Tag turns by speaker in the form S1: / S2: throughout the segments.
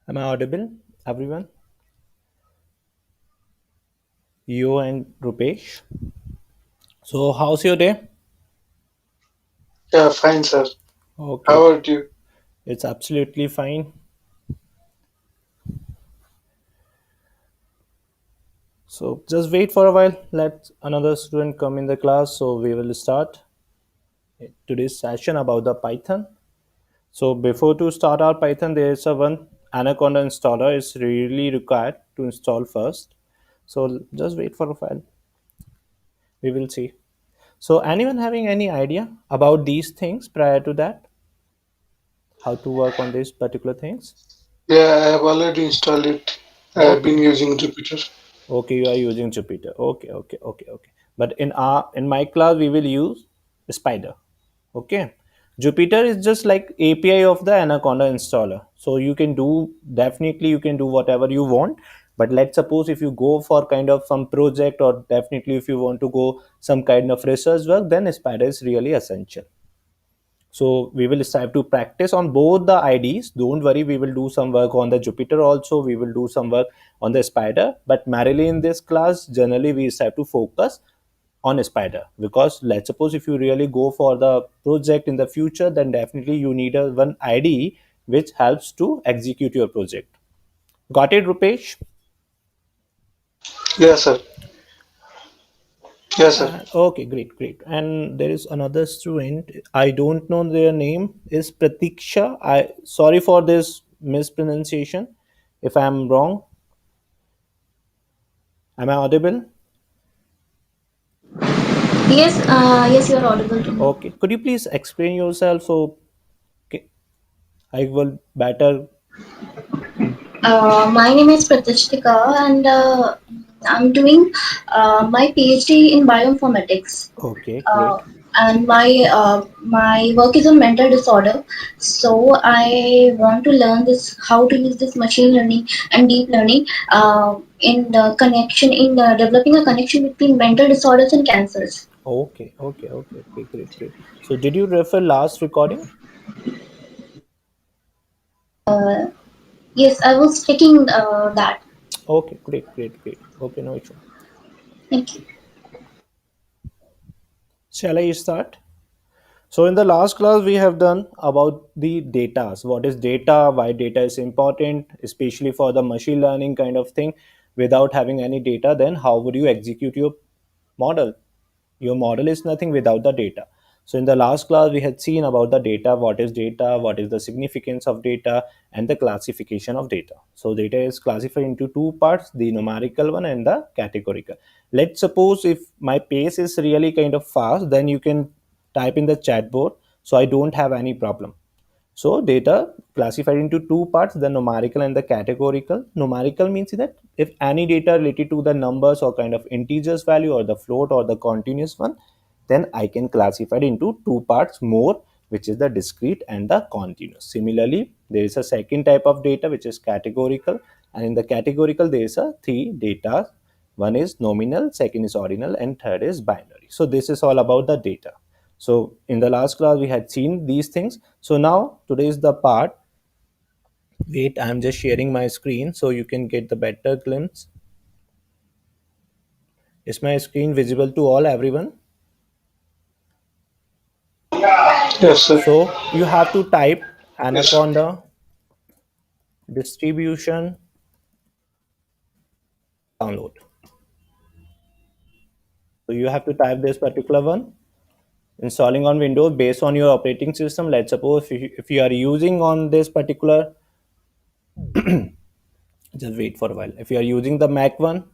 S1: Am I audible, everyone? You and Rupesh. So, how's your day?
S2: Yeah, fine, sir.
S1: Okay,
S2: How about you?
S1: it's absolutely fine. So, just wait for a while. Let another student come in the class. So, we will start today's session about the Python. So, before to start our Python, there is a one Anaconda installer is really required to install first. So, just wait for a while. We will see. So, anyone having any idea about these things prior to that? How to work on these particular things?
S2: Yeah, I have already installed it. I have been
S1: Okay.
S2: using Jupyter.
S1: Okay, you are using Jupyter. Okay. But in my class we will use Spider. Okay. Jupyter is just like API of the Anaconda installer. So you can do definitely you can do whatever you want. But let's suppose if you go for kind of some project or definitely if you want to go some kind of research work, then Spider is really essential. So we will start to practice on both the IDs. Don't worry, we will do some work on the Jupyter also. We will do some work on the Spider. But merely in this class, generally we start to focus on Spider because let's suppose if you really go for the project in the future, then definitely you need a one IDE which helps to execute your project. Got it, Rupesh?
S2: Yes, sir. Yes, sir.
S1: Okay, great. And there is another student. I don't know their name. Is Pratiksha? I sorry for this mispronunciation. If I'm wrong, am I audible?
S3: Yes, you are audible to me.
S1: Okay. Could you please explain yourself so okay, I will better?
S3: My name is Pratishtika, and I'm doing my PhD in bioinformatics.
S1: Okay,
S3: Uh,
S1: great.
S3: and my work is on mental disorder. So I want to learn this how to use this machine learning and deep learning in the connection in developing a connection between mental disorders and cancers.
S1: Okay. Great. So did you refer last recording?
S3: Yes, I was taking that.
S1: Okay, great. Okay, no issue.
S3: Thank you.
S1: Shall I start? So in the last class, we have done about the data. So what is data? Why data is important, especially for the machine learning kind of thing. Without having any data, then how would you execute your model? Your model is nothing without the data. So in the last class, we had seen about the data, what is the significance of data, and the classification of data. So data is classified into two parts, the numerical one and the categorical. Let's suppose if my pace is really kind of fast, then you can type in the chat board, so I don't have any problem. So data classified into two parts, the numerical and the categorical. Numerical means that if any data related to the numbers or kind of integers value or the float or the continuous one, then I can classify it into two parts more, which is the discrete and the continuous. Similarly, there is a second type of data which is categorical, and in the categorical there is a three data. One is nominal, second is ordinal, and third is binary. So this is all about the data. So in the last class we had seen these things. So now today is the part. Wait, I'm just sharing my screen so you can get the better glimpse. Is my screen visible to all everyone?
S2: Yes, sir.
S1: So you have to type
S2: Yes.
S1: Anaconda distribution download. So you have to type this particular one. Installing on Windows based on your operating system. Let's suppose if you are using on this particular, just wait for a while. If you are using the Mac one,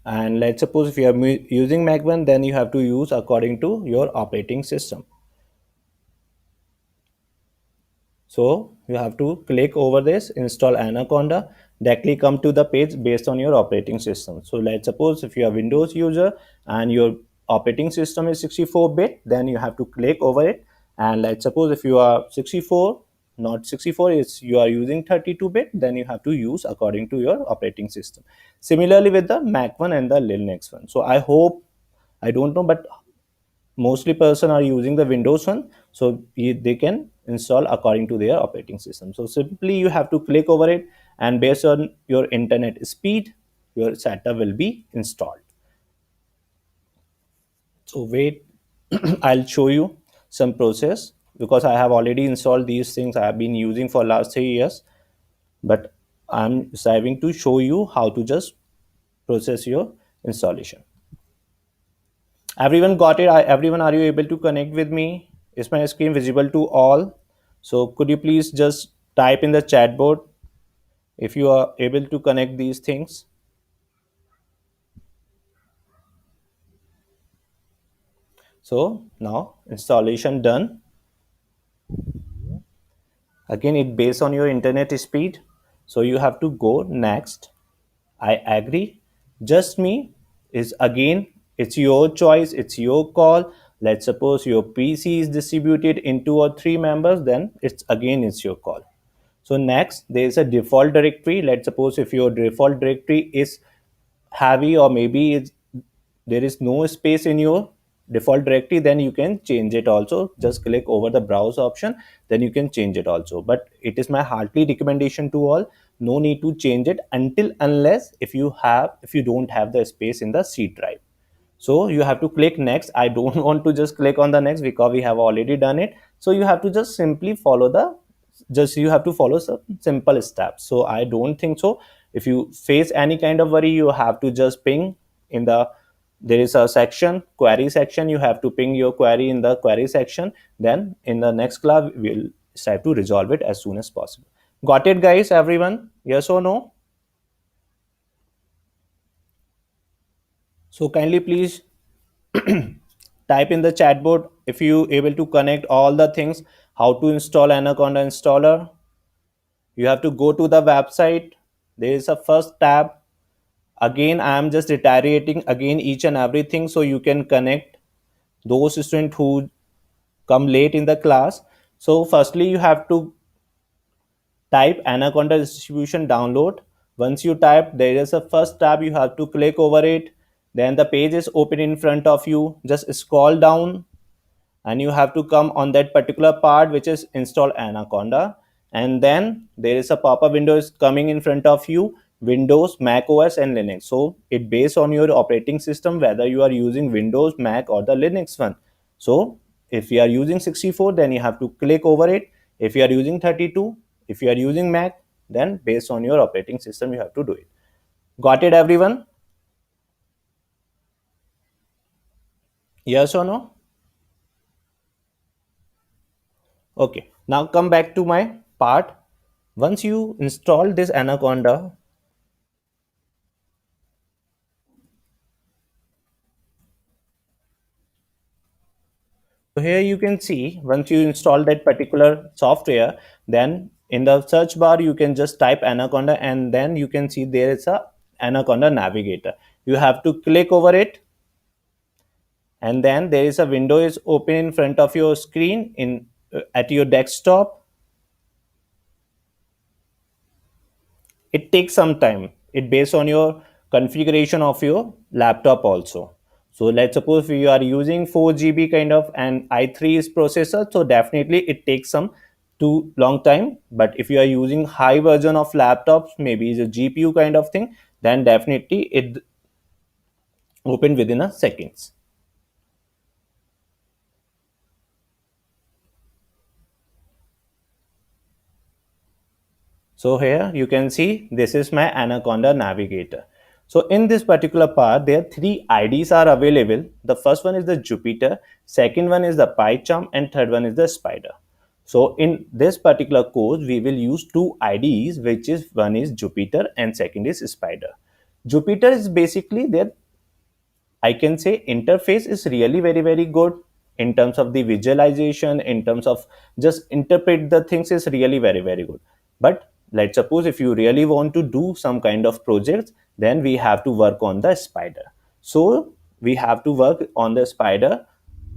S1: and let's suppose if you are using Mac one, then you have to use according to your operating system. So you have to click over this, install Anaconda, directly come to the page based on your operating system. So let's suppose if you are Windows user and your operating system is 64-bit, then you have to click over it. And let's suppose if you are 64, not 64, is you are using 32-bit, then you have to use according to your operating system. Similarly with the Mac one and the Linux one. So I hope, I don't know, but mostly person are using the Windows one, so they can install according to their operating system. So simply you have to click over it, and based on your internet speed, your setup will be installed. So wait, I'll show you some process, because I have already installed these things I have been using for last 3 years, but I'm striving to show you how to just process your installation. Everyone got it? Everyone, are you able to connect with me? Is my screen visible to all? So could you please just type in the chat board if you are able to connect these things? So now installation done. Again, it based on your internet speed, so you have to go next. I agree. Just me is again, it's your choice, it's your call. Let's suppose your PC is distributed in 2 or 3 members, then it's your call. So next, there is a default directory. Let's suppose if your default directory is heavy, or maybe there is no space in your default directory, then you can change it also. Just click over the browse option, then you can change it also. But it is my heartily recommendation to all, no need to change it until unless if you don't have the space in the C drive. So you have to click next. I don't want to just click on the next because we have already done it. So you have to just simply follow the just you have to follow some simple steps. So I don't think so. If you face any kind of worry, you have to just ping in the there is a section, query section. You have to ping your query in the query section. Then in the next class we'll try to resolve it as soon as possible. Got it, guys? Everyone, yes or no? So kindly please type in the chat board if you able to connect all the things. How to install Anaconda installer? You have to go to the website. There is a first tab. Again, I am just reiterating again each and everything, so you can connect those students who come late in the class. So firstly, you have to type Anaconda distribution download. Once you type, there is a first tab, you have to click over it. Then the page is open in front of you. Just scroll down and you have to come on that particular part which is install Anaconda. And then there is a pop-up window is coming in front of you, Windows, Mac OS and Linux. So it based on your operating system whether you are using Windows, Mac or the Linux one. So if you are using 64, then you have to click over it. If you are using 32, if you are using Mac, then based on your operating system you have to do it. Got it, everyone? Yes or no? Okay, now come back to my part. Once you install this Anaconda, so here you can see once you install that particular software, then in the search bar you can just type Anaconda, and then you can see there is a Anaconda navigator. You have to click over it, and then there is a window is open in front of your screen in at your desktop. It takes some time. It based on your configuration of your laptop also. So let's suppose we are using 4 GB kind of and i3 is processor, so definitely it takes some too long time. But if you are using high version of laptops, maybe it's a GPU kind of thing, then definitely it open within a seconds. So here you can see this is my Anaconda navigator. So in this particular part, there are 3 IDs are available. The first one is the Jupyter, second one is the PyCharm, and third one is the Spider. So in this particular course, we will use 2 IDs, which is one is Jupyter and second is Spider. Jupyter is basically their, I can say, interface is really very good in terms of the visualization, in terms of just interpret the things is really very good. But let's suppose if you really want to do some kind of projects, then we have to work on the Spider. So we have to work on the Spider.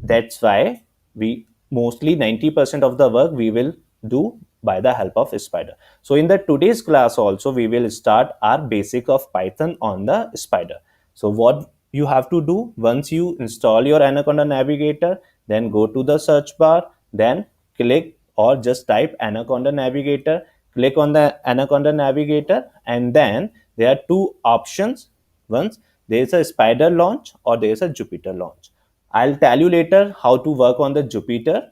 S1: That's why we mostly 90% of the work we will do by the help of Spider. So in the today's class also we will start our basic of Python on the Spider. So what you have to do, once you install your Anaconda Navigator, then go to the search bar, then click or just type Anaconda Navigator, click on the Anaconda Navigator, and then there are two options. Once there is a Spider launch or there is a Jupiter launch. I'll tell you later how to work on the Jupiter,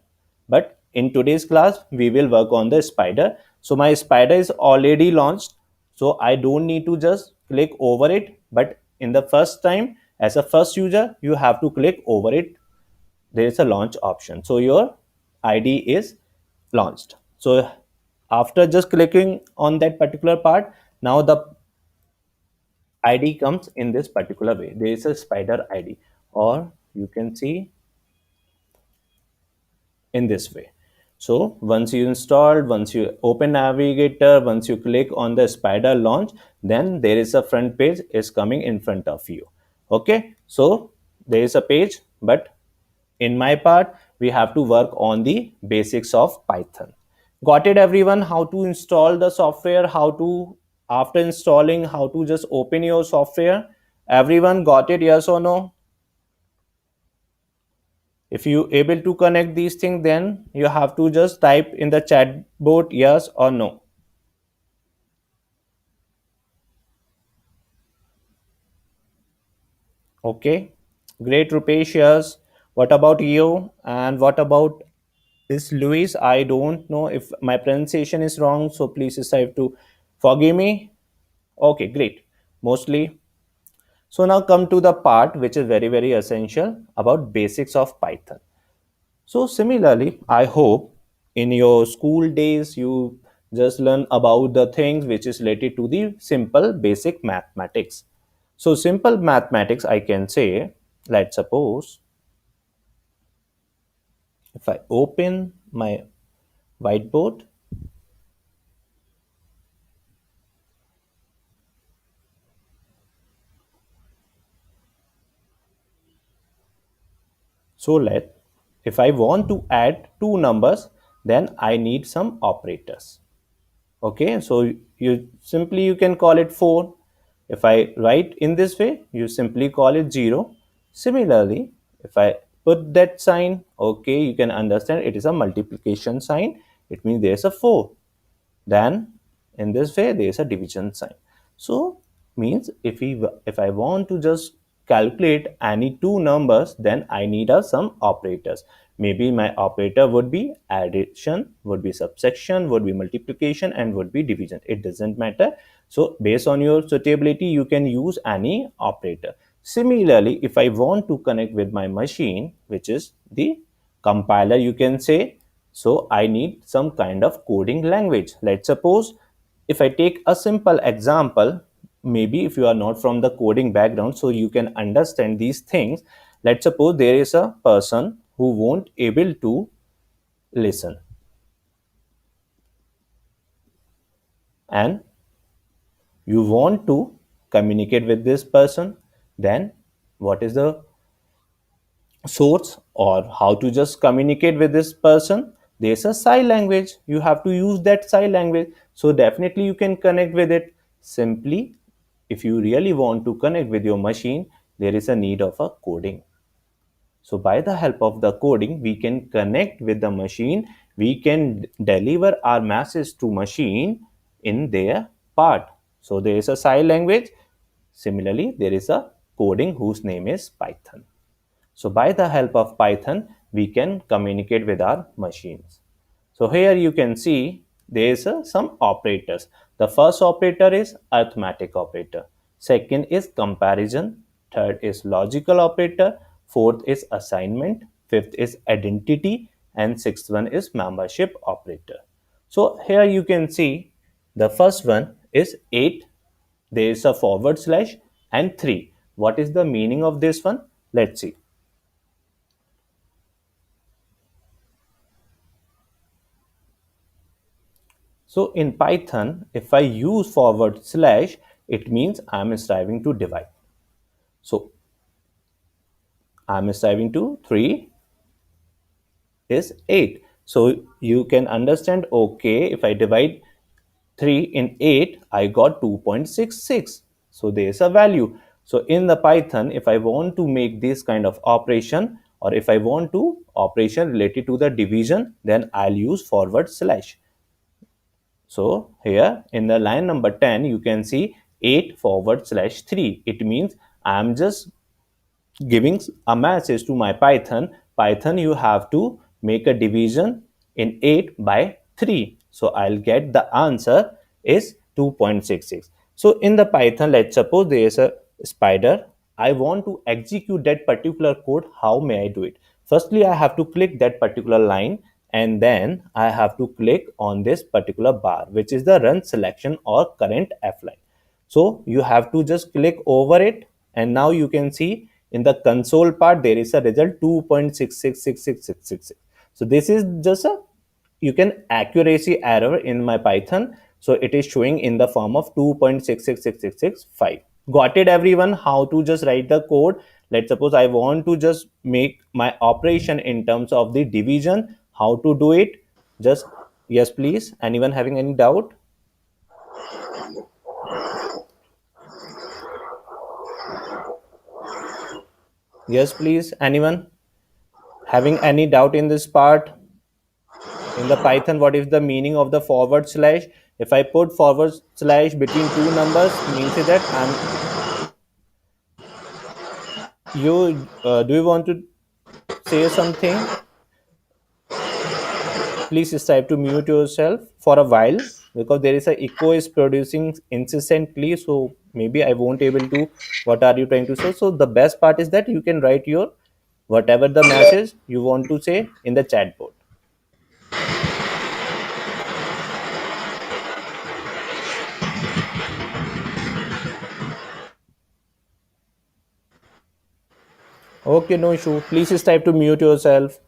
S1: but in today's class we will work on the Spider. So my Spider is already launched, so I don't need to just click over it, but in the first time, as a first user, you have to click over it. There is a launch option, so your ID is launched. So after just clicking on that particular part, now the ID comes in this particular way. There is a Spider ID, or you can see in this way. So once you installed, once you open Navigator, once you click on the Spider launch, then there is a front page is coming in front of you. Okay, so there is a page, but in my part we have to work on the basics of Python. Got it everyone? How to install the software, how to, after installing, how to just open your software? Everyone got it? Yes or no? If you able to connect these things, then you have to just type in the chat board yes or no. Okay, great, Rupesh. Yes. What about you? And what about this Luis? I don't know if my pronunciation is wrong, so please decide to forgive me. Okay, great. Mostly. So now come to the part which is very very essential about basics of Python. So similarly, I hope in your school days you just learn about the things which is related to the simple basic mathematics. So simple mathematics, I can say, let's suppose if I open my whiteboard, so let, if I want to add two numbers, then I need some operators. Okay, so you can call it 4. If I write in this way, you simply call it 0. Similarly, if I put that sign, okay, you can understand it is a multiplication sign. It means there's a 4. Then in this way there is a division sign. So means if I want to just calculate any two numbers, then I need some operators. Maybe my operator would be addition, would be subtraction, would be multiplication, and would be division. It doesn't matter. So based on your suitability, you can use any operator. Similarly, if I want to connect with my machine, which is the compiler, you can say, so I need some kind of coding language. Let's suppose if I take a simple example, maybe if you are not from the coding background, so you can understand these things. Let's suppose there is a person who won't able to listen, and you want to communicate with this person, then what is the source or how to just communicate with this person? There's a sign language, you have to use that sign language, so definitely you can connect with it. Simply, if you really want to connect with your machine, there is a need of a coding. So by the help of the coding, we can connect with the machine, we can deliver our message to machine in their part. So there is a sign language. Similarly, there is a coding whose name is Python. So by the help of Python, we can communicate with our machines. So here you can see there is some operators. The first operator is arithmetic operator. Second is comparison. Third is logical operator. Fourth is assignment. Fifth is identity. And sixth one is membership operator. So here you can see the first one is 8. There is a forward slash and 3. What is the meaning of this one? Let's see. So in Python, if I use forward slash, it means I'm striving to divide. So I'm striving to 3 is 8. So you can understand, okay, if I divide 3 in 8, I got 2.66. So there's a value. So in the Python, if I want to make this kind of operation, or if I want to operation related to the division, then I'll use forward slash. So here in the line number 10, you can see 8 forward slash 3. It means I'm just giving a message to my Python, you have to make a division in 8 by 3. So I'll get the answer is 2.66. So in the Python, let's suppose there is a spider. I want to execute that particular code. How may I do it? Firstly, I have to click that particular line, and then I have to click on this particular bar, which is the run selection or current F line. So you have to just click over it, and now you can see in the console part there is a result 2.666666. So this is just a, you can accuracy error in my Python. So it is showing in the form of 2.666665. Got it everyone? How to just write the code? Let's suppose I want to just make my operation in terms of the division. How to do it? Just yes please. Anyone having any doubt? Yes please. Anyone having any doubt in this part? In the Python, what is the meaning of the forward slash? If I put forward slash between two numbers, means that I'm you. Do you want to say something? Please strive to mute yourself for a while, because there is a echo is producing incessantly. So maybe I won't able to. What are you trying to say? So the best part is that you can write your whatever the message you want to say in the chat board. Okay, no issue. Please strive to mute yourself.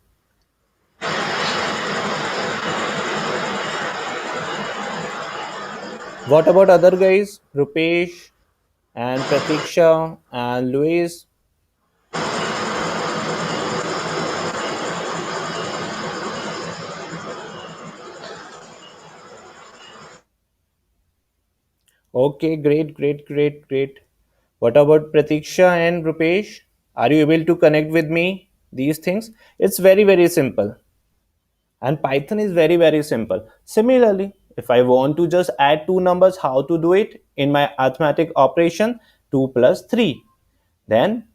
S1: What about other guys? Rupesh and Pratiksha and Louise. Okay, great, great, great, great. What about Pratiksha and Rupesh? Are you able to connect with me? These things? It's very, very simple. And Python is very, very simple. Similarly, if I want to just add two numbers, how to do it in my arithmetic operation? 2 plus 3. Then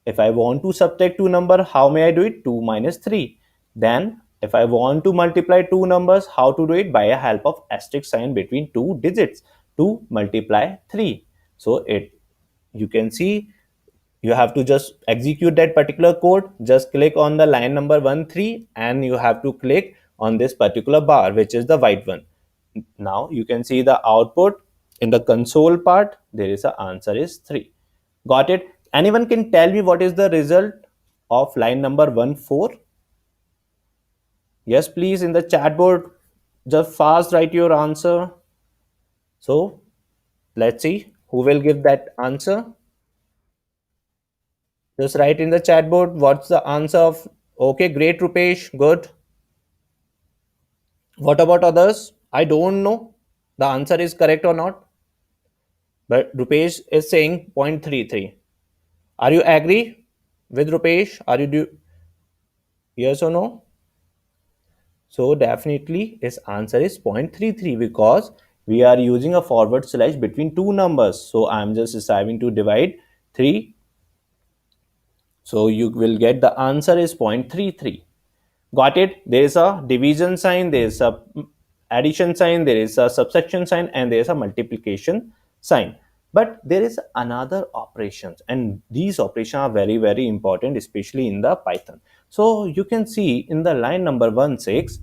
S1: if I want to subtract two numbers, how may I do it? 2 minus 3. Then if I want to multiply two numbers, how to do it? By a help of asterisk sign between two digits. 2 multiply 3. So it, you can see, you have to just execute that particular code. Just click on the line number 1 3, and you have to click on this particular bar, which is the white one. Now you can see the output in the console part. There is a answer is 3. Got it? Anyone can tell me what is the result of line number 1 4? Yes please, in the chat board, just fast write your answer. So let's see who will give that answer. Just write in the chat board what's the answer of. Okay, great, Rupesh, good. What about others? I don't know the answer is correct or not, but Rupesh is saying 0.33. Are you agree with Rupesh? Are you do yes or no? So definitely his answer is 0.33, because we are using a forward slash between two numbers. So I'm just striving to divide 3. So you will get the answer is 0.33. Got it? There is a division sign, there is a addition sign, there is a subtraction sign, and there is a multiplication sign. But there is another operations, and these operations are very, very important, especially in the Python. So you can see in the line number 16,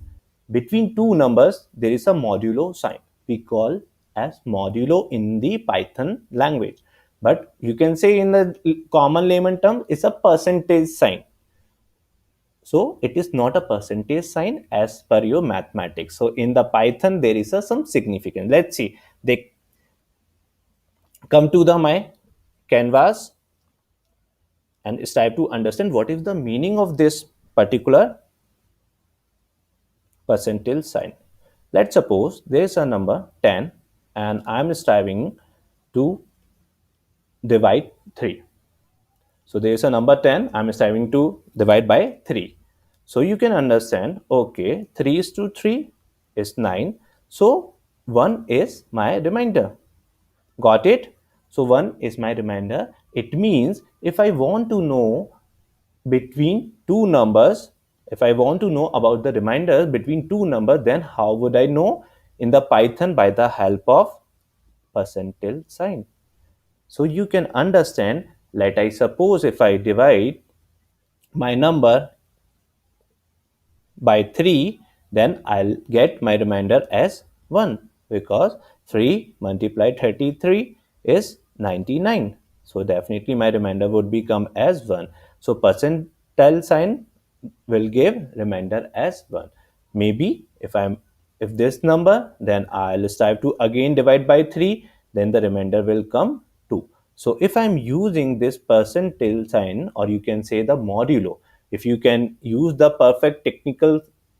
S1: between two numbers there is a modulo sign. We call as modulo in the Python language, but you can say in the common layman term it's a percentage sign. So it is not a percentage sign as per your mathematics. So in the Python there is some significance. Let's see. They come to the my canvas and strive to understand what is the meaning of this particular percentage sign. Let's suppose there is a number 10, and I am striving to divide 3. So there is a number 10. I'm striving to divide by 3. So you can understand, okay, 3 is to 3 is 9. So 1 is my remainder. Got it? So 1 is my remainder. It means if I want to know between two numbers, if I want to know about the remainder between two numbers, then how would I know? In the Python, by the help of percentile sign. So you can understand, let I suppose if I divide my number by 3, then I'll get my remainder as 1, because 3 multiplied 33 is 99. So definitely my remainder would become as 1. So percentile sign will give remainder as 1. Maybe if this number, then I'll strive to again divide by 3, then the remainder will come 2. So if I'm using this percentile sign, or you can say the modulo, if you can use the perfect technical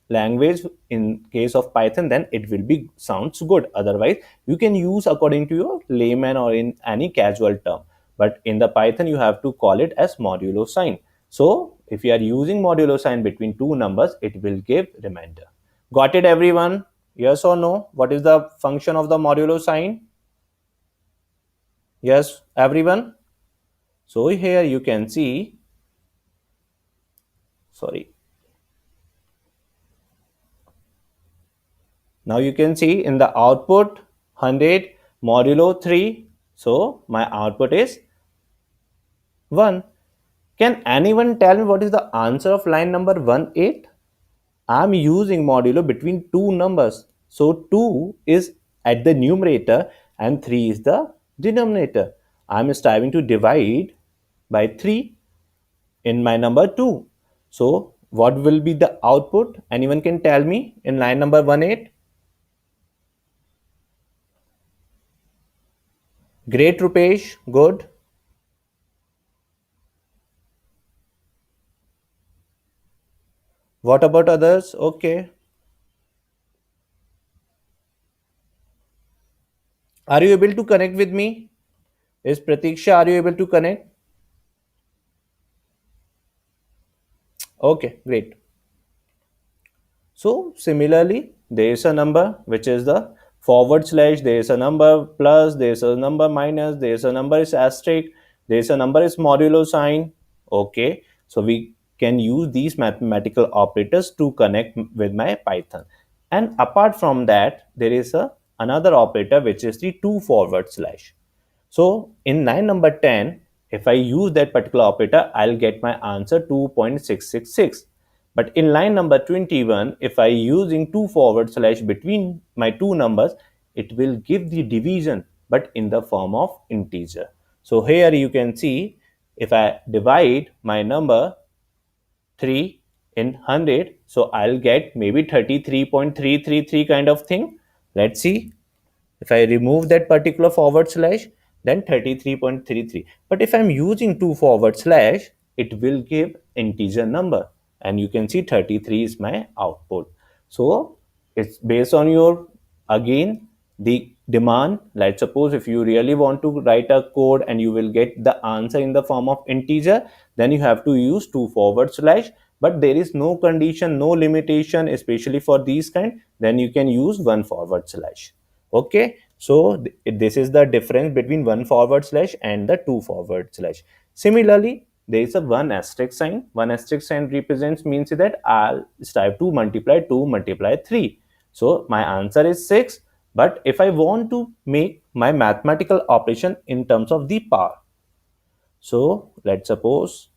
S1: language in case of Python, then it will be sounds good. Otherwise, you can use according to your layman or in any casual term. But in the Python, you have to call it as modulo sign. So if you are using modulo sign between two numbers, it will give remainder. Got it, everyone? Yes or no? What is the function of the modulo sign? Yes, everyone? So here you can see, sorry. Now you can see in the output 100 modulo 3. So my output is 1. Can anyone tell me what is the answer of line number 18? I'm using modulo between two numbers. So 2 is at the numerator and 3 is the denominator. I'm striving to divide by 3 in my number 2. So what will be the output? Anyone can tell me in line number 18? Great, Rupesh. Good. What about others? Okay. Are you able to connect with me? Is Pratiksha, are you able to connect? Okay, great. So similarly, there is a number which is the forward slash, there is a number plus, there is a number minus, there is a number is asterisk, there is a number is modulo sign. Okay, so we can use these mathematical operators to connect with my Python. And apart from that, there is another operator which is the two forward slash. So in line number 10, if I use that particular operator, I'll get my answer 2.666. But in line number 21, if I using two forward slash between my two numbers, it will give the division, but in the form of integer. So here you can see, if I divide my number 3 in 100, so I'll get maybe 33.333 kind of thing. Let's see. If I remove that particular forward slash, then 33.33. But if I'm using two forward slash, it will give integer number. And you can see 33 is my output. So it's based on your, again, the demand. Let's suppose if you really want to write a code and you will get the answer in the form of integer, then you have to use two forward slash. But there is no condition, no limitation, especially for these kind, then you can use one forward slash. Okay, so this is the difference between one forward slash and the two forward slash. Similarly, there is a one asterisk sign. One asterisk sign represents, means that I'll strive to multiply 2 multiply 3. So my answer is 6. But if I want to make my mathematical operation in terms of the power, so let's suppose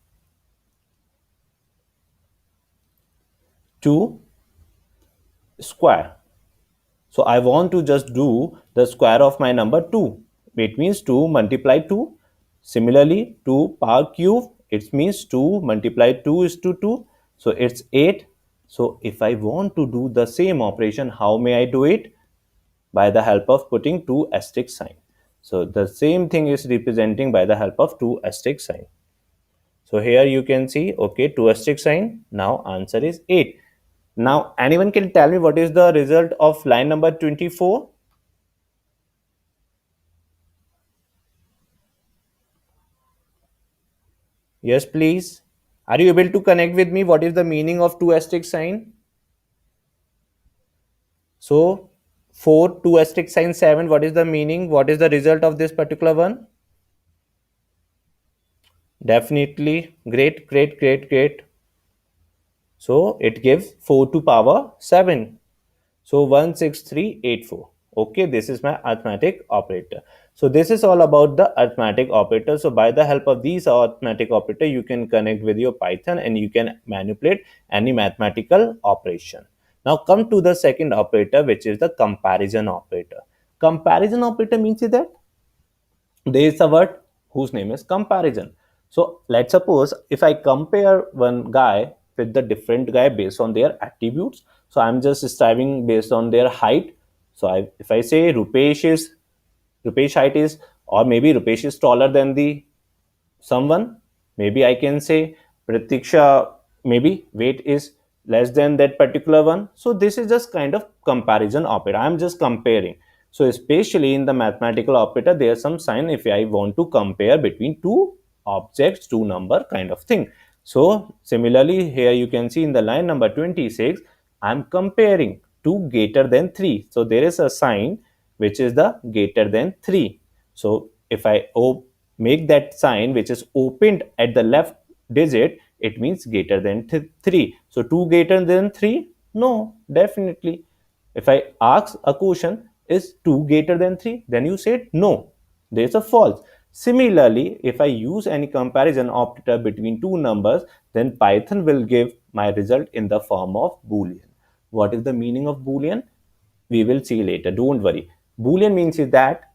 S1: 2 square. So I want to just do the square of my number 2. It means 2 multiply 2. Similarly, 2 power cube, it means 2 multiply 2 is to 2. So it's 8. So if I want to do the same operation, how may I do it? By the help of putting two asterisk sign. So the same thing is representing by the help of two asterisk sign. So here you can see, okay, two asterisk sign. Now answer is 8. Now, anyone can tell me what is the result of line number 24? Yes, please. Are you able to connect with me? What is the meaning of two asterisk sign? So 4, 2 asterisk sign 7. What is the meaning? What is the result of this particular one? Definitely. Great, great, great, great. So it gives 4 to power 7. So 16384. Okay, this is my arithmetic operator. So this is all about the arithmetic operator. So by the help of these arithmetic operator, you can connect with your Python and you can manipulate any mathematical operation. Now come to the second operator, which is the comparison operator. Comparison operator means that there is a word whose name is comparison. So let's suppose if I compare one guy with the different guy based on their attributes. So I'm just striving based on their height. So if I say Rupesh height is, or maybe Rupesh is taller than the someone, maybe I can say Pratiksha maybe weight is less than that particular one. So this is just kind of comparison operator. I'm just comparing. So especially in the mathematical operator, there's some sign if I want to compare between two objects, two number kind of thing. So similarly here you can see in the line number 26, I'm comparing two greater than 3. So there is a sign which is the greater than 3. So if I make that sign which is opened at the left digit, it means greater than 3. So 2 greater than 3? No, definitely. If I ask a question, is 2 greater than 3? Then you said no. There is a false. Similarly, if I use any comparison operator between two numbers, then Python will give my result in the form of Boolean. What is the meaning of Boolean? We will see later. Don't worry. Boolean means is that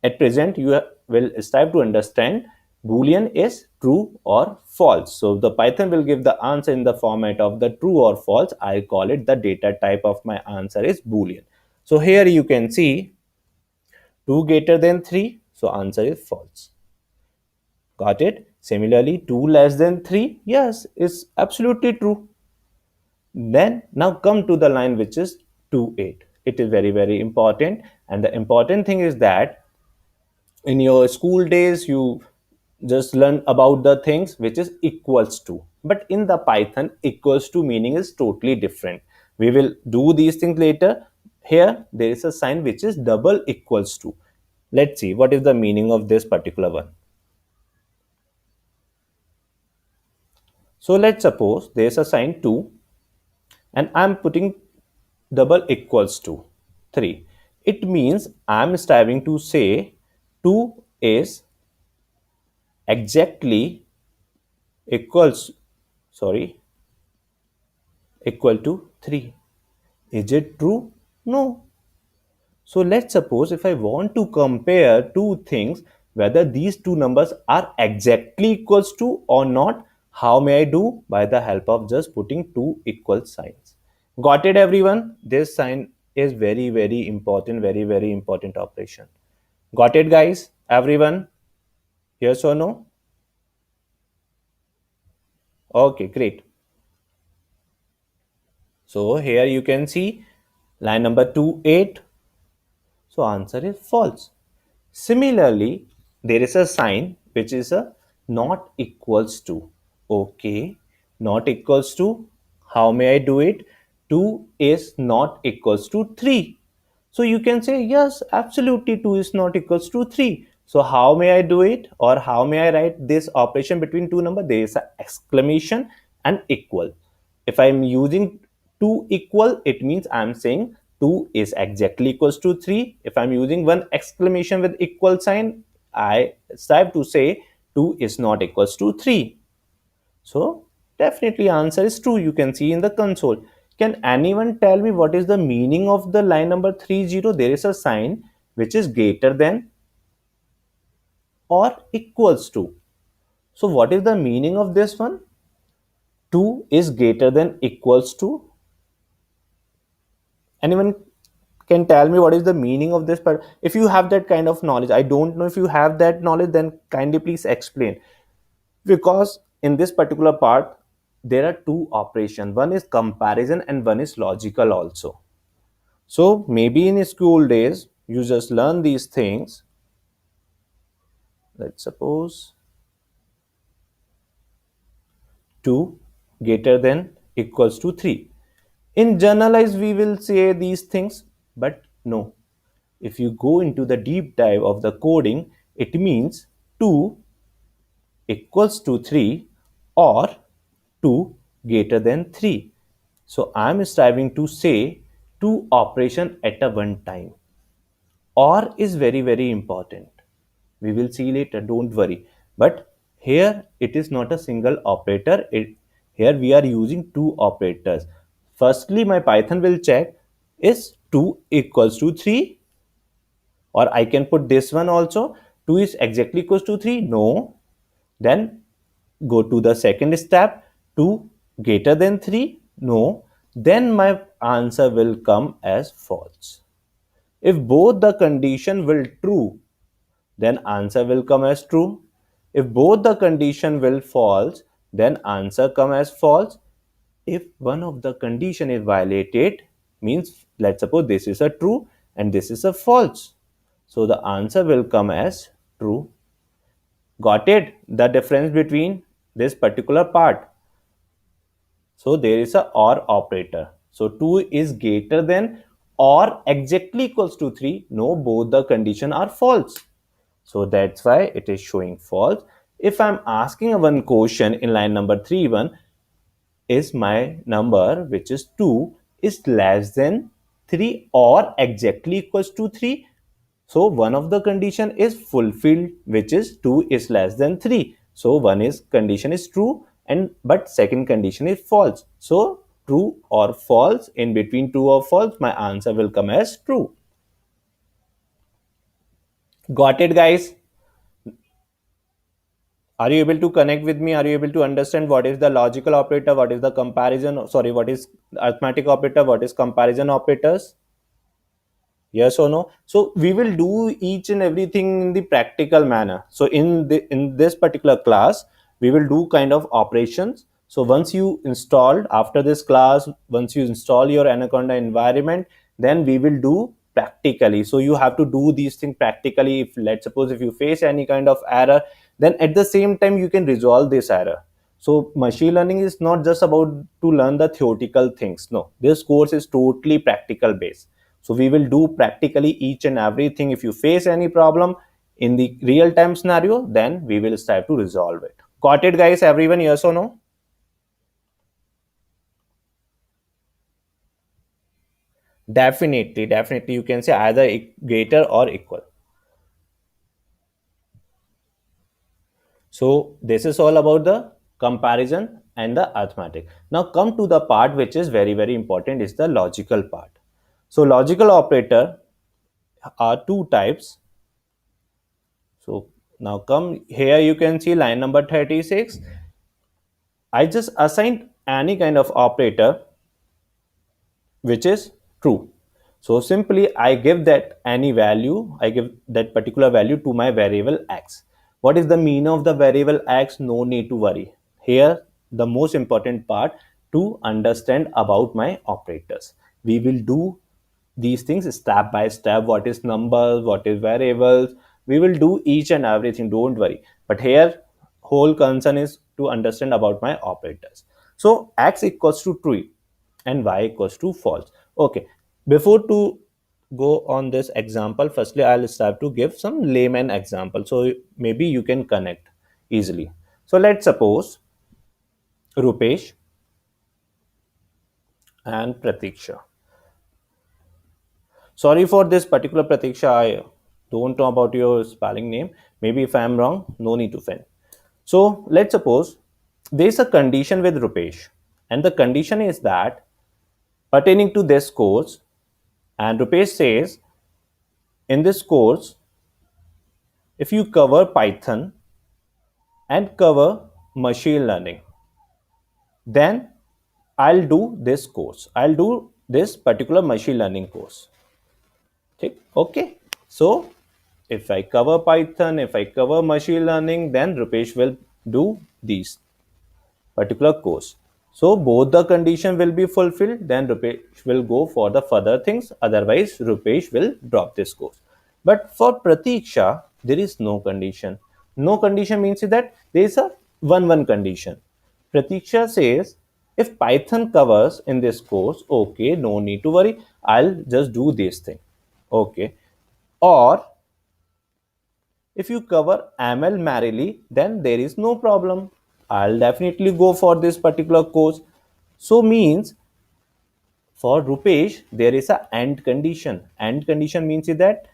S1: at present you will strive to understand Boolean is true or false. So the Python will give the answer in the format of the true or false. I call it the data type of my answer is Boolean. So here you can see 2 greater than 3. So answer is false. Got it? Similarly, 2 less than 3. Yes, it's absolutely true. Then now come to the line which is 2 8. It is very, very important. And the important thing is that in your school days you just learn about the things which is equals to, but in the Python equals to meaning is totally different. We will do these things later. Here there is a sign which is double equals to. Let's see what is the meaning of this particular one. So let's suppose there is a sign 2 and I'm putting double equals to 3. It means I'm striving to say 2 is exactly equals, sorry, equal to 3. Is it true? No. So let's suppose if I want to compare two things, whether these two numbers are exactly equals to or not, how may I do? By the help of just putting two equal signs. Got it, everyone? This sign is very, very important, very, very important operation. Got it, guys? Everyone? Yes or no? Okay, great. So here you can see line number 2 8. So answer is false. Similarly, there is a sign which is a not equals to. Okay, not equals to. How may I do it? 2 is not equals to 3. So you can say yes, absolutely 2 is not equals to 3. So how may I do it, or how may I write this operation between two numbers? There is an exclamation and equal. If I'm using 2 equal, it means I'm saying 2 is exactly equals to 3. If I'm using one exclamation with equal sign, I strive to say 2 is not equals to 3. So definitely answer is true. You can see in the console. Can anyone tell me what is the meaning of the line number 30? There is a sign which is greater than or equals to. So what is the meaning of this one? 2 is greater than equals to. Anyone can tell me what is the meaning of this? But if you have that kind of knowledge, I don't know if you have that knowledge, then kindly please explain. Because in this particular part there are two operations, one is comparison and one is logical also. So maybe in school days you just learn these things. Let's suppose 2 greater than equals to 3. In generalize, we will say these things, but no. If you go into the deep dive of the coding, it means 2 equals to 3 or 2 greater than 3. So I'm striving to say two operation at a one time. Or is very important. We will see later, don't worry. But here it is not a single operator. Here we are using two operators. Firstly, my Python will check is 2 equals to 3, or I can put this one also, 2 is exactly equals to 3. No. Then go to the second step, 2 greater than 3. No. Then my answer will come as false. If both the condition will true, then answer will come as true. If both the condition will false, then answer come as false. If one of the condition is violated, means let's suppose this is a true and this is a false. So the answer will come as true. Got it? The difference between this particular part. So there is a or operator. So 2 is greater than or exactly equals to 3. No, both the condition are false. So that's why it is showing false. If I'm asking one question in line number 3.1, is my number which is 2 is less than 3 or exactly equals to 3? So one of the condition is fulfilled, which is 2 is less than 3. So one is condition is true, and but second condition is false. So true or false, in between true or false, my answer will come as true. Got it, guys? Are you able to connect with me? Are you able to understand what is the logical operator, what is the comparison, sorry, what is arithmetic operator, what is comparison operators? Yes or no? So we will do each and everything in the practical manner. So in this particular class, we will do kind of operations. So once you installed, after this class, once you install your Anaconda environment, then we will do practically. So you have to do these things practically. If let's suppose if you face any kind of error, then at the same time you can resolve this error. So machine learning is not just about to learn the theoretical things. No, this course is totally practical based. So we will do practically each and everything. If you face any problem in the real time scenario, then we will strive to resolve it. Got it, guys? Everyone, yes or no? Definitely you can say either greater or equal. So this is all about the comparison and the arithmetic. Now come to the part which is very important, is the logical part. So logical operator are two types. So now come here, you can see line number 36. I just assigned any kind of operator which is true. So simply I give that any value, I give that particular value to my variable x. What is the mean of the variable x? No need to worry. Here the most important part to understand about my operators. We will do these things step by step. What is numbers, what is variables, we will do each and everything, don't worry. But here whole concern is to understand about my operators. So x equals to true and y equals to false. Okay, before to go on this example, firstly I'll start to give some layman example, so maybe you can connect easily. So let's suppose Rupesh and Pratiksha. Sorry for this particular Pratiksha, I don't know about your spelling name. Maybe if I am wrong, no need to offend. So let's suppose there is a condition with Rupesh, and the condition is that pertaining to this course, and Rupesh says, in this course, if you cover Python and cover machine learning, then I'll do this course. I'll do this particular machine learning course. Okay. So if I cover Python, if I cover machine learning, then Rupesh will do these particular course. So both the condition will be fulfilled, then Rupesh will go for the further things. Otherwise, Rupesh will drop this course. But for Pratiksha, there is no condition. No condition means that there is a one condition. Pratiksha says, if Python covers in this course, okay, no need to worry. I'll just do this thing. Okay. Or if you cover ML merrily, then there is no problem. I'll definitely go for this particular course. So means for Rupesh, there is a AND condition. AND condition means that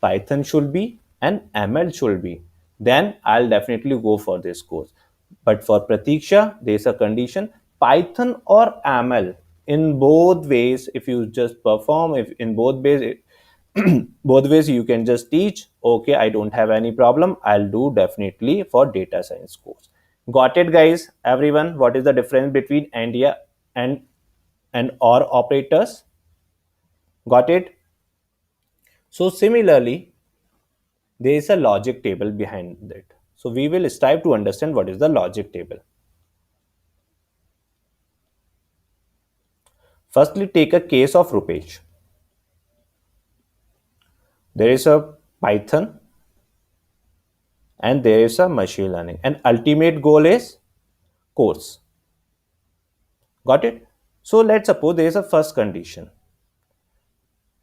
S1: Python should be and ML should be. Then I'll definitely go for this course. But for Pratiksha, there is a condition Python or ML. In both ways, if you just perform, if in both ways, both ways you can just teach. Okay, I don't have any problem. I'll do definitely for data science course. Got it, guys? Everyone, what is the difference between and yeah and or operators? Got it? So similarly, there is a logic table behind it. So we will strive to understand what is the logic table. Firstly, take a case of Rupesh. There is a Python and there is a machine learning. And ultimate goal is course. Got it? So let's suppose there is a first condition.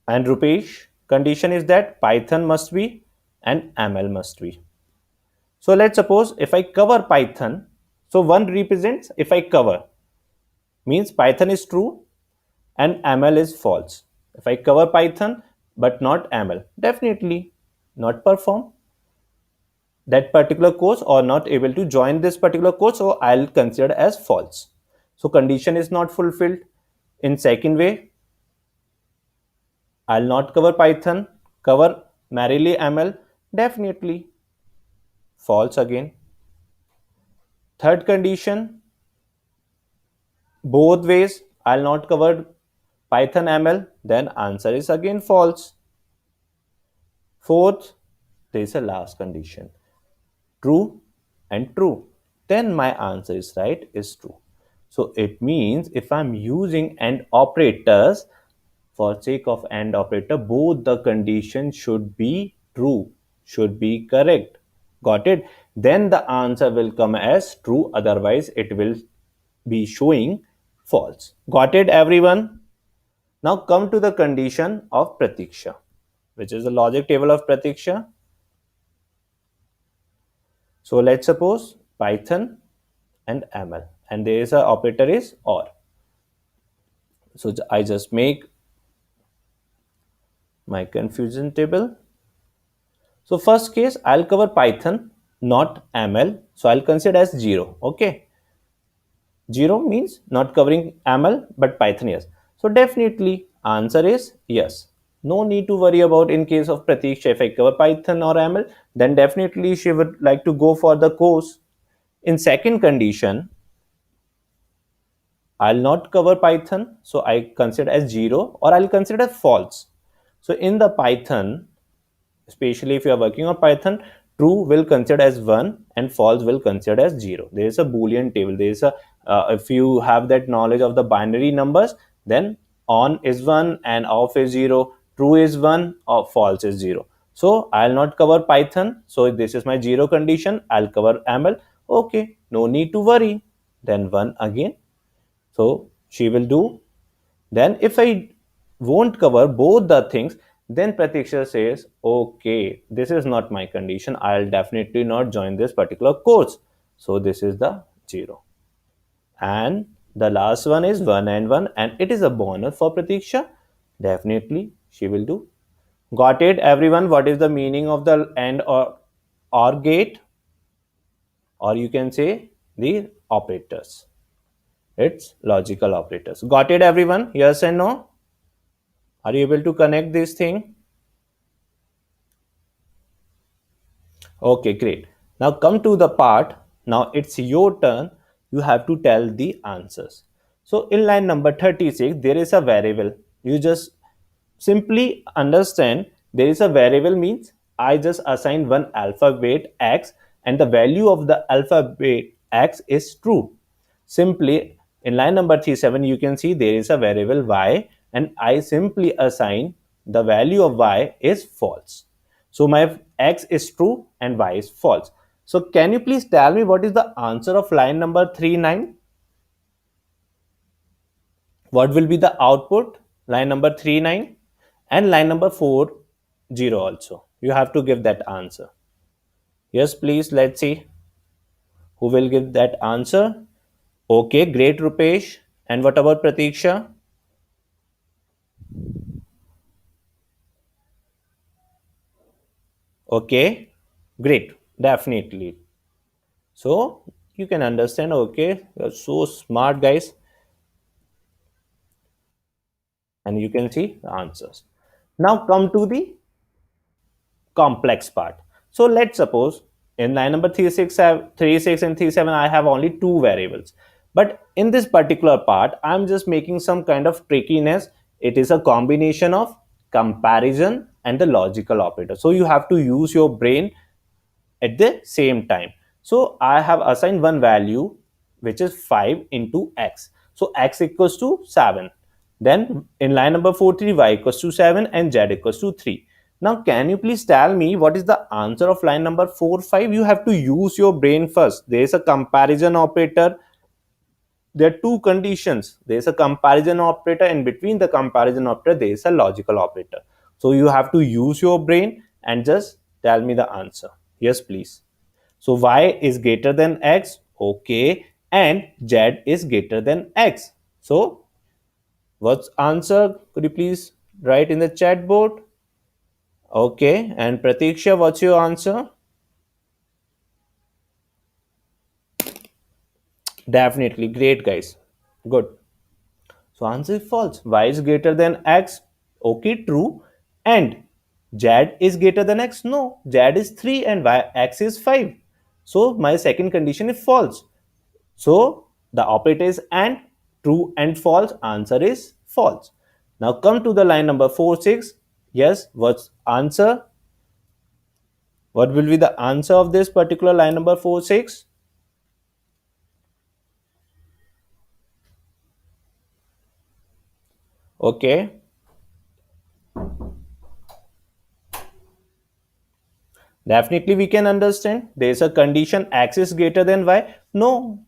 S1: And Rupesh condition is that Python must be and ML must be. So let's suppose if I cover Python, so 1 represents if I cover means Python is true and ML is false. If I cover Python but not ML, definitely not perform that particular course or not able to join this particular course, so I'll consider as false. So condition is not fulfilled. In second way, I'll not cover Python, cover merely ML, definitely false again. Third condition, both ways I'll not cover Python ML, then answer is again false. Fourth, there is a last condition, true and true. Then my answer is right, is true. So it means if I'm using AND operators, for sake of AND operator, both the conditions should be true, should be correct. Got it? Then the answer will come as true, otherwise it will be showing false. Got it, everyone? Now come to the condition of Pratiksha, which is the logic table of Pratiksha. So let's suppose Python and ML, and there is a operator is OR. So I just make my confusion table. So first case, I'll cover Python, not ML. So I'll consider as 0. Okay. 0 means not covering ML, but Python, yes. So definitely answer is yes. No need to worry about in case of Pratiksha. If I cover Python or ML, then definitely she would like to go for the course. In second condition, I'll not cover Python, so I consider as 0 or I'll consider false. So in the Python, especially if you are working on Python, true will consider as 1 and false will consider as 0. There is a Boolean table. There is a if you have that knowledge of the binary numbers, then on is 1 and off is 0, true is 1 or false is 0. So I'll not cover Python. So this is my 0 condition. I'll cover ML. Okay, no need to worry. Then 1 again. So she will do. Then if I won't cover both the things, then Pratiksha says, okay, this is not my condition. I'll definitely not join this particular course. So this is the 0. And the last one is 1 and 1, and it is a bonus for Pratiksha. Definitely she will do. Got it, everyone? What is the meaning of the AND or gate? Or you can say the operators. It's logical operators. Got it, everyone? Yes and no? Are you able to connect this thing? Okay, great. Now come to the part. Now it's your turn. You have to tell the answers. So in line number 36, there is a variable. You just simply understand there is a variable means I just assign one alphabet x and the value of the alphabet x is true. Simply in line number 37, you can see there is a variable y and I simply assign the value of y is false. So my x is true and y is false. So can you please tell me what is the answer of line number 39? What will be the output? Line number 39 and line number 40 also. You have to give that answer. Yes, please, let's see who will give that answer. Okay, great, Rupesh. And what about Pratiksha? Okay, great, definitely. So you can understand. Okay, you're so smart, guys, and you can see the answers. Now come to the complex part. So let's suppose in line number 36 and 37 I have only two variables. But in this particular part, I'm just making some kind of trickiness. It is a combination of comparison and the logical operator. So you have to use your brain at the same time. So I have assigned one value which is 5 into x. So x equals to 7. Then in line number 43, y equals to 7 and z equals to 3. Now can you please tell me what is the answer of line number 4, 5? You have to use your brain first. There is a comparison operator. There are two conditions. There is a comparison operator, and between the comparison operator there is a logical operator. So you have to use your brain and just tell me the answer. Yes, please. So y is greater than x, okay, and z is greater than x. So what's answer? Could you please write in the chat board? Okay, and Pratiksha, what's your answer? Definitely, great guys. Good. So answer is false. Y is greater than x. Okay, true. And z is greater than x. No, z is 3 and x is 5. So my second condition is false. So the operator is and, true and false. Answer is false. Now come to the line number 4, 6. Yes, what's answer? What will be the answer of this particular line number 4, 6? Okay. Definitely we can understand. There is a condition x is greater than y. No,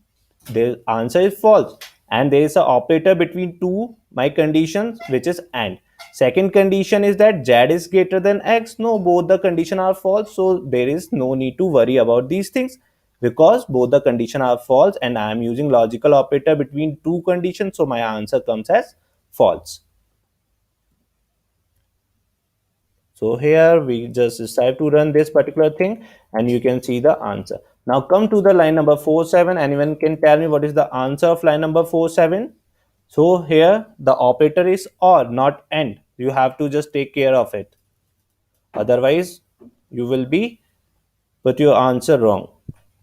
S1: the answer is false. And there is an operator between two my conditions which is and. Second condition is that z is greater than x. No, both the condition are false. So there is no need to worry about these things because both the condition are false and I am using logical operator between two conditions. So my answer comes as false. So here we just decide to run this particular thing and you can see the answer. Now come to the line number 47. Anyone can tell me what is the answer of line number 47? So here the operator is or, not and. You have to just take care of it. Otherwise you will be put your answer wrong.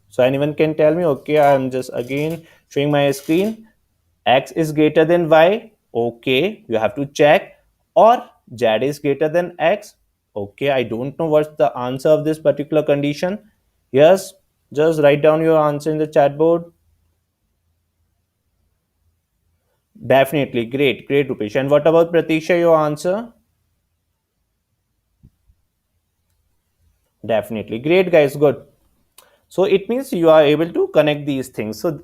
S1: So anyone can tell me? Okay, I am just again showing my screen. X is greater than y. Okay, you have to check. Or z is greater than x. Okay, I don't know what's the answer of this particular condition. Yes, just write down your answer in the chat board. Definitely, great, great, Rupesh. And what about Pratisha, your answer? Definitely, great, guys, good. So it means you are able to connect these things. So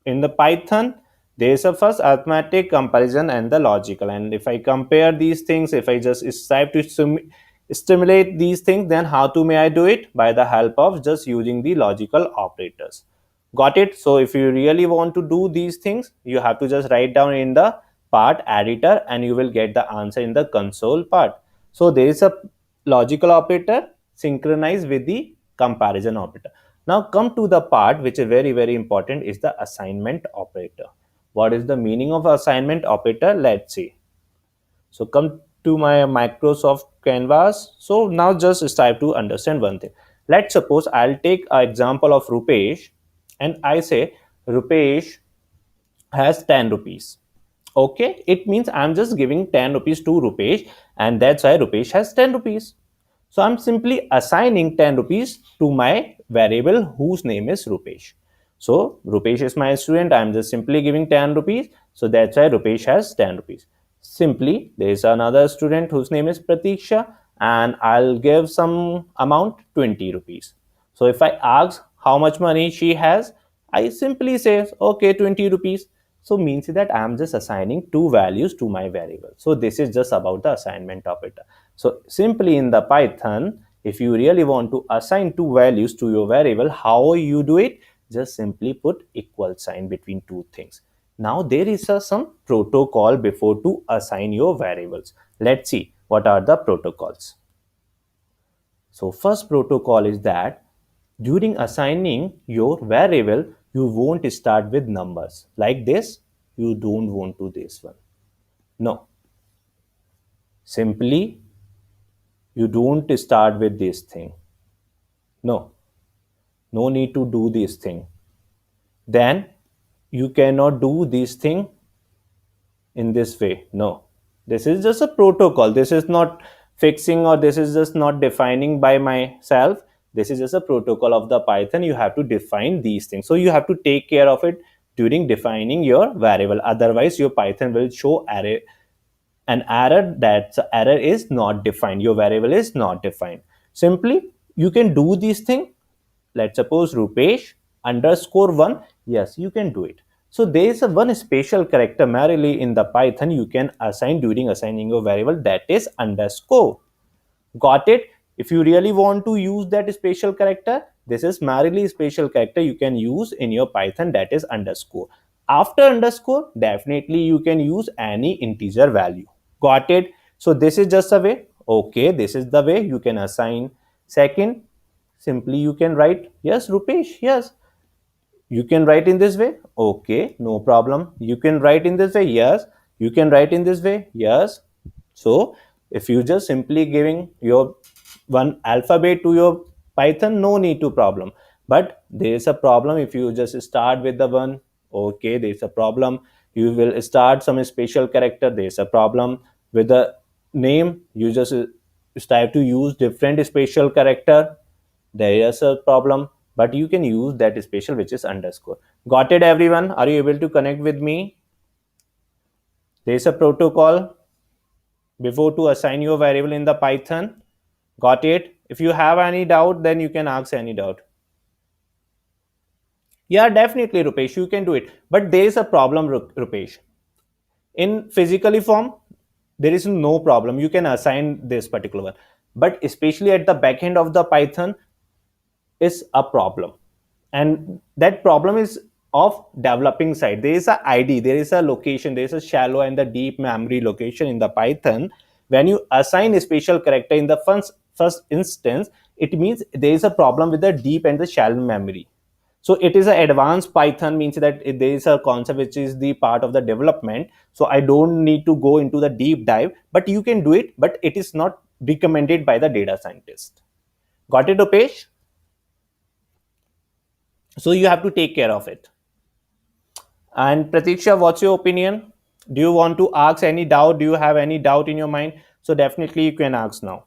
S1: in the Python, there is a first arithmetic, comparison, and the logical. And if I compare these things, if I just strive to stimulate these things, then how to may I do it? By the help of just using the logical operators. Got it? So if you really want to do these things, you have to just write down in the part editor and you will get the answer in the console part. So there is a logical operator synchronized with the comparison operator. Now come to the part which is very very important is the assignment operator. What is the meaning of assignment operator? Let's see. So come to my Microsoft Canvas. So now just strive to understand one thing. Let's suppose I'll take an example of Rupesh and I say Rupesh has 10 rupees. Okay, it means I'm just giving 10 rupees to Rupesh and that's why Rupesh has 10 rupees. So I'm simply assigning 10 rupees to my variable whose name is Rupesh. So Rupesh is my student. I'm just simply giving 10 rupees. So that's why Rupesh has 10 rupees. Simply, there is another student whose name is Pratiksha and I'll give some amount 20 rupees. So if I ask how much money she has, I simply say, okay, 20 rupees. So means that I am just assigning two values to my variable. So this is just about the assignment operator. So simply in the Python, if you really want to assign two values to your variable, how you do it? Just simply put equal sign between two things. Now there is some protocol before to assign your variables. Let's see what are the protocols. So first protocol is that during assigning your variable, you won't start with numbers like this. You don't want to this one. No, simply you don't start with this thing. No, no need to do this thing. Then you cannot do this thing in this way. No, this is just a protocol. This is not fixing, or this is just not defining by myself. This is just a protocol of the Python. You have to define these things, so you have to take care of it during defining your variable. Otherwise your Python will show an error that the error is not defined, your variable is not defined. Simply you can do this thing. Let's suppose Rupesh underscore 1. Yes, you can do it. So there is a one special character merely in the Python you can assign during assigning a variable, that is underscore. Got it? If you really want to use that special character, this is merely special character you can use in your Python, that is underscore. After underscore, definitely you can use any integer value. Got it? So this is just a way. Okay, this is the way you can assign. Second, simply you can write, yes Rupesh, yes, you can write in this way. Okay, no problem. You can write in this way. Yes, you can write in this way. Yes. So if you just simply giving your one alphabet to your Python, no need to problem. But there is a problem if you just start with the one. Okay, there is a problem. You will start some special character. There is a problem with the name. You just start to use different special character. There is a problem, but you can use that special which is underscore. Got it everyone? Are you able to connect with me? There is a protocol before to assign your variable in the Python. Got it? If you have any doubt, then you can ask any doubt. Yeah, definitely Rupesh, you can do it, but there is a problem, Rupesh. In physically form, there is no problem, you can assign this particular one, but especially at the back end of the Python is a problem, and that problem is of developing side. There is a id, there is a location, there is a shallow and the deep memory location in the Python. When you assign a special character in the first instance, it means there is a problem with the deep and the shallow memory. So it is an advanced Python, means that there is a concept which is the part of the development, so I don't need to go into the deep dive, but you can do it, but it is not recommended by the data scientist. Got it, Upesh? So you have to take care of it. And Pratiksha, what's your opinion? Do you want to ask any doubt? Do you have any doubt in your mind? So definitely you can ask now.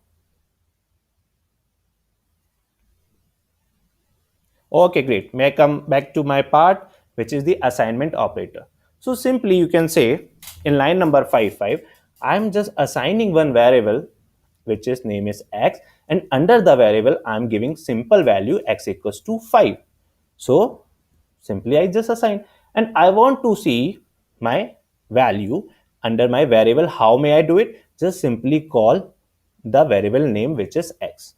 S1: Okay, great. May I come back to my part, which is the assignment operator. So simply you can say in line number 55, I'm just assigning one variable, which is name is x, and under the variable I'm giving simple value x equals to 5. So simply I just assign, and I want to see my value under my variable. How may I do it? Just simply call the variable name, which is x.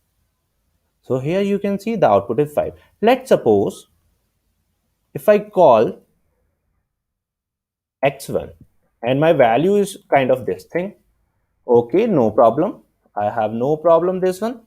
S1: So here you can see the output is 5. Let's suppose if I call x1 and my value is kind of this thing. Okay, no problem. I have no problem this one.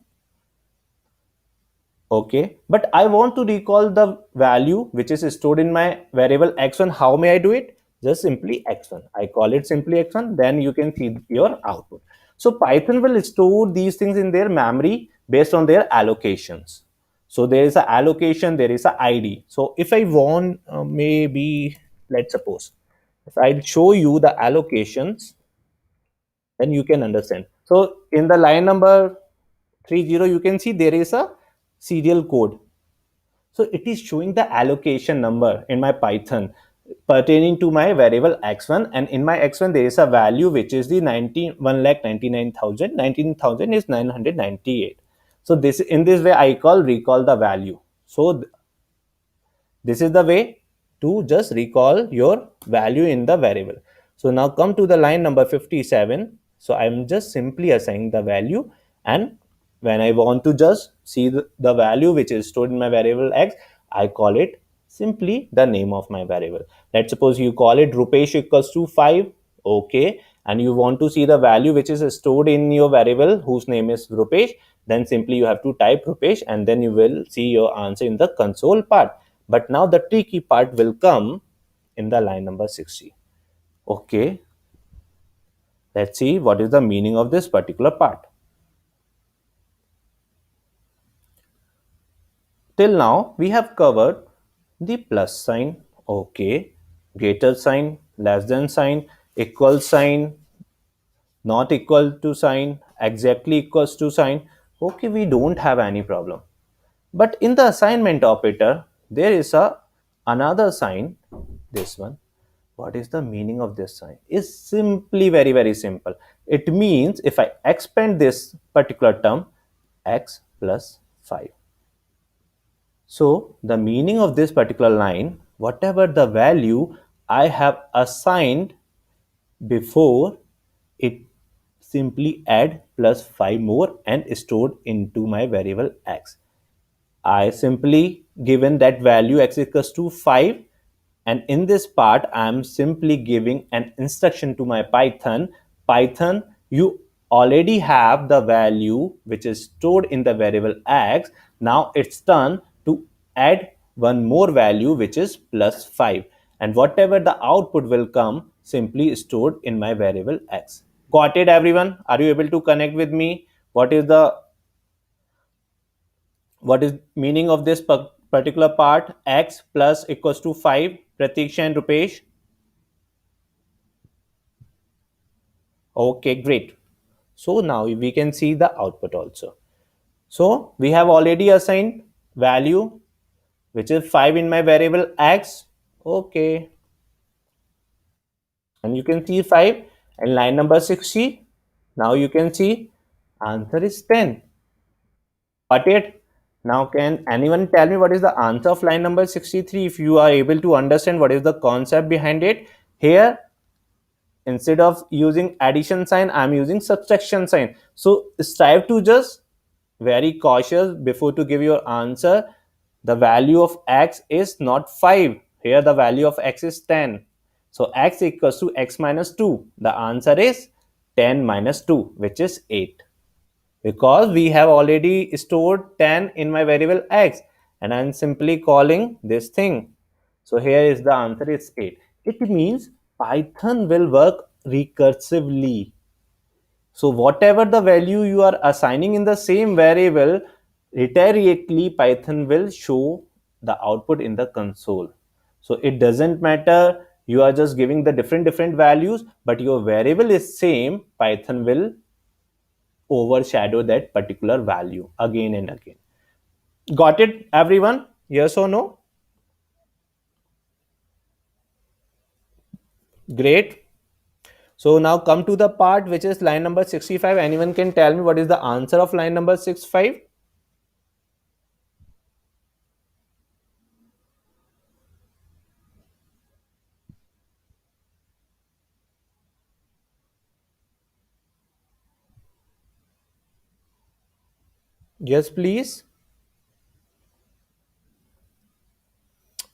S1: Okay, but I want to recall the value which is stored in my variable x1. How may I do it? Just simply x1. I call it simply x1, then you can see your output. So Python will store these things in their memory based on their allocations. So there is a allocation, there is a id. So if I want, maybe let's suppose if I show you the allocations, then you can understand. So in the line number 30, you can see there is a serial code. So it is showing the allocation number in my Python pertaining to my variable x1, and in my x1 there is a value which is the 1,99,000. 19,000 is 998. So this, in this way, I call recall the value. So this is the way to just recall your value in the variable. So now come to the line number 57. So I'm just simply assigning the value, and when I want to just see the value which is stored in my variable x, I call it simply the name of my variable. Let's suppose you call it rupesh equals to 5. Okay, and you want to see the value which is stored in your variable whose name is rupesh, then simply you have to type rupesh, and then you will see your answer in the console part. But now the tricky part will come in the line number 60. Okay, let's see what is the meaning of this particular part. Till now, we have covered the plus sign, okay, greater sign, less than sign, equal sign, not equal to sign, exactly equals to sign. Okay, we don't have any problem. But in the assignment operator, there is another sign, this one. What is the meaning of this sign? Is simply very simple. It means if I expand this particular term, x plus 5. So the meaning of this particular line, whatever the value I have assigned before, it simply add plus 5 more and stored into my variable x. I simply given that value x equals to 5, and in this part I am simply giving an instruction to my Python, you already have the value which is stored in the variable x. Now it's turn to add one more value which is plus 5, and whatever the output will come simply stored in my variable x. Got it, everyone? Are you able to connect with me? What is meaning of this particular part? X plus equals to 5, Pratiksha and Rupesh? Okay, great. So now we can see the output also. So we have already assigned value which is 5 in my variable x. Okay, and you can see 5 and line number 60. Now you can see answer is 10. Got it? Now can anyone tell me what is the answer of line number 63 if you are able to understand what is the concept behind it? Here, instead of using addition sign, I'm using subtraction sign. So strive to just very cautious before to give your answer. The value of x is not 5. Here the value of x is 10. So x equals to x minus 2. The answer is 10 minus 2, which is 8, because we have already stored 10 in my variable x, and I'm simply calling this thing. So here is the answer is 8. It means Python will work recursively. So whatever the value you are assigning in the same variable, recursively Python will show the output in the console. So it doesn't matter you are just giving the different values, but your variable is same, Python will overshadow that particular value again and again. Got it, everyone? Yes or no? Great. So now come to the part which is line number 65. Anyone can tell me what is the answer of line number 65? Yes, please.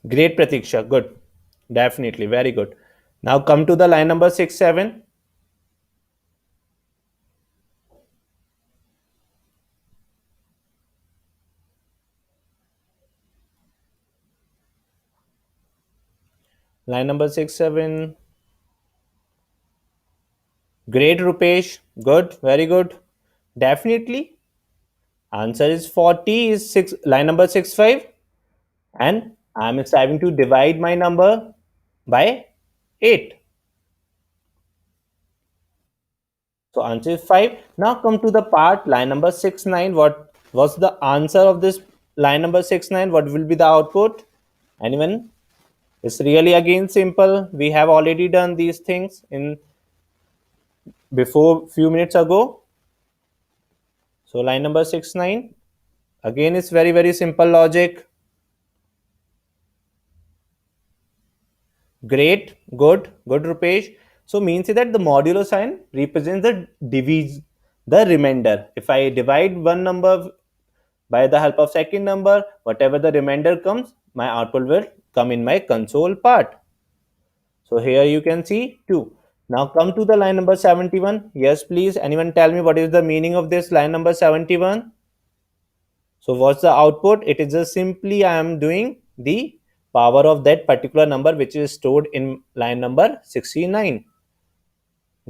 S1: Great, Pratiksha. Good. Definitely. Very good. Now come to the line number 67. Line number 67. Great, Rupesh. Good. Very good. Definitely. Answer is 40 is 6, line number 65. And I'm striving to divide my number by 8. So answer is 5. Now come to the part line number 69. What was the answer of this line number 69? What will be the output? Anyone? It's really again simple. We have already done these things in before few minutes ago. So line number 69. Again, it's very, very simple logic. Great, good, Rupesh. So means it that the modulo sign represents the remainder. If I divide one number by the help of second number, whatever the remainder comes, my output will come in my console part. So here you can see 2. Now come to the line number 71. Yes, please. Anyone tell me what is the meaning of this line number 71? So what's the output? It is just simply I am doing the power of that particular number which is stored in line number 69.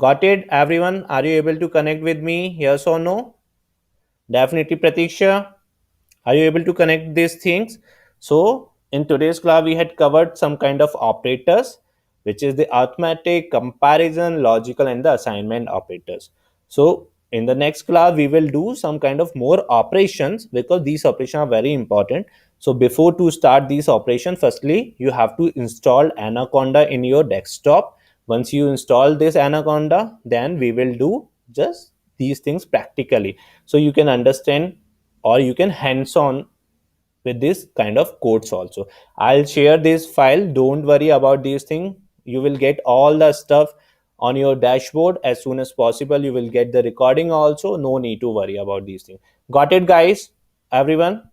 S1: Got it, everyone? Are you able to connect with me? Yes or no? Definitely, Pratiksha. Are you able to connect these things? So, in today's class, we had covered some kind of operators, which is the arithmetic, comparison, logical, and the assignment operators. So, in the next class, we will do some kind of more operations because these operations are very important. So, before to start these operations, firstly, you have to install Anaconda in your desktop. Once you install this Anaconda, then we will do just these things practically. So, you can understand or you can hands on with this kind of codes also. I'll share this file, don't worry about these things. You will get all the stuff on your dashboard as soon as possible. You will get the recording also, no need to worry about these things. Got it, guys? Everyone?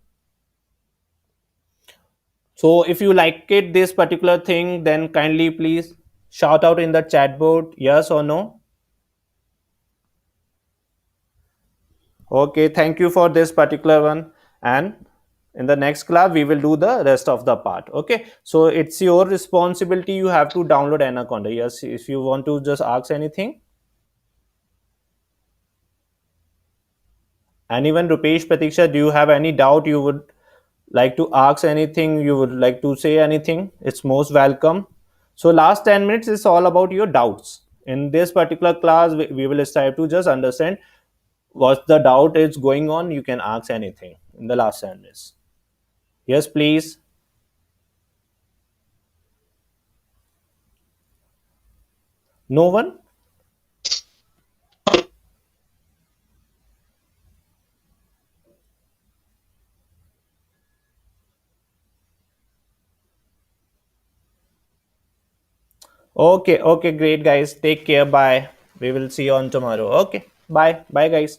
S1: So if you like it this particular thing, then kindly please shout out in the chat board, yes or no. Okay, thank you for this particular one. And in the next class, we will do the rest of the part. Okay, so it's your responsibility. You have to download Anaconda. Yes, if you want to just ask anything. Anyone, Rupesh, Pratiksha, do you have any doubt you would like to ask anything? You would like to say anything? It's most welcome. So last 10 minutes is all about your doubts. In this particular class, we will strive to just understand what the doubt is going on. You can ask anything in the last 10 minutes. Yes, please. No one? Okay, okay, great, guys. Take care. Bye. We will see you on tomorrow. Okay, bye. Bye, guys.